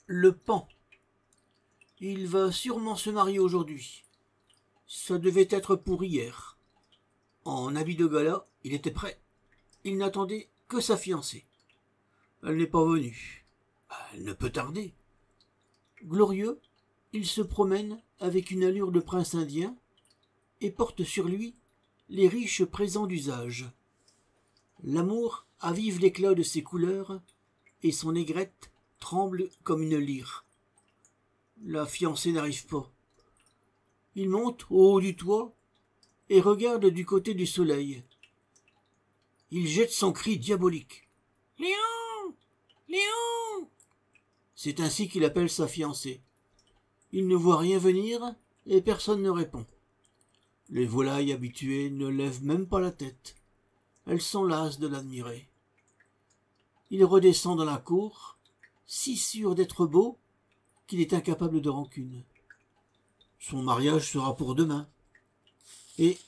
Le Pan. Il va sûrement se marier aujourd'hui. Ça devait être pour hier. En habit de gala, il était prêt. Il n'attendait que sa fiancée. Elle n'est pas venue. Elle ne peut tarder. Glorieux, il se promène avec une allure de prince indien et porte sur lui les riches présents d'usage. L'amour avive l'éclat de ses couleurs et son aigrette tremble comme une lyre. La fiancée n'arrive pas. Il monte au haut du toit et regarde du côté du soleil. Il jette son cri diabolique. « Léon! Léon !» C'est ainsi qu'il appelle sa fiancée. Il ne voit rien venir et personne ne répond. Les volailles habituées ne lèvent même pas la tête. Elles sont lasses de l'admirer. Il redescend dans la cour, si sûr d'être beau qu'il est incapable de rancune. Son mariage sera pour demain. Et,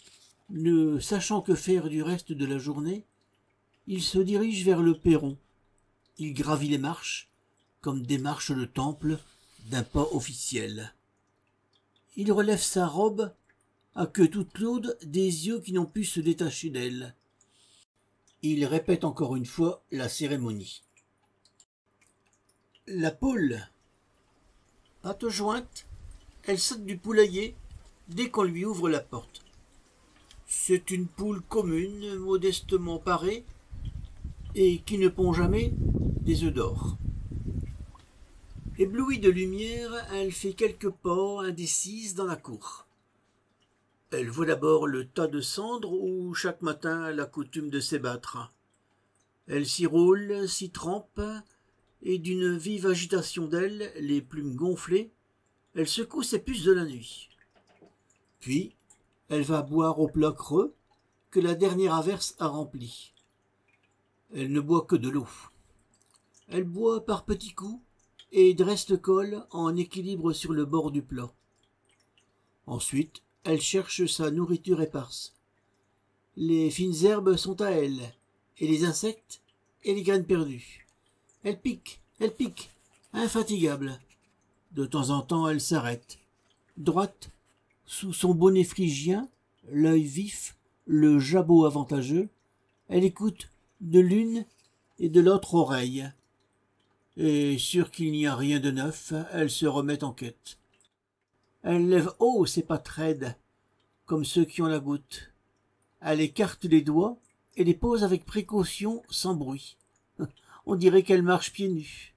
ne sachant que faire du reste de la journée, il se dirige vers le perron. Il gravit les marches, comme démarche le temple d'un pas officiel. Il relève sa robe à queue toute lourde des yeux qui n'ont pu se détacher d'elle. Il répète encore une fois la cérémonie. La poule. Patte jointe, elle saute du poulailler dès qu'on lui ouvre la porte. C'est une poule commune, modestement parée, et qui ne pond jamais des œufs d'or. Éblouie de lumière, elle fait quelques pas indécises dans la cour. Elle voit d'abord le tas de cendres où chaque matin elle a coutume de s'ébattre. Elle s'y roule, s'y trempe, et d'une vive agitation d'ailes, les plumes gonflées, elle secoue ses puces de la nuit. Puis, elle va boire au plat creux que la dernière averse a rempli. Elle ne boit que de l'eau. Elle boit par petits coups et dresse le col en équilibre sur le bord du plat. Ensuite, elle cherche sa nourriture éparse. Les fines herbes sont à elle, et les insectes et les graines perdues. Elle pique, infatigable. De temps en temps, elle s'arrête. Droite, sous son bonnet phrygien, l'œil vif, le jabot avantageux, elle écoute de l'une et de l'autre oreille. Et sûre qu'il n'y a rien de neuf, elle se remet en quête. Elle lève haut ses pattes raides, comme ceux qui ont la goutte. Elle écarte les doigts et les pose avec précaution, sans bruit. On dirait qu'elle marche pieds nus.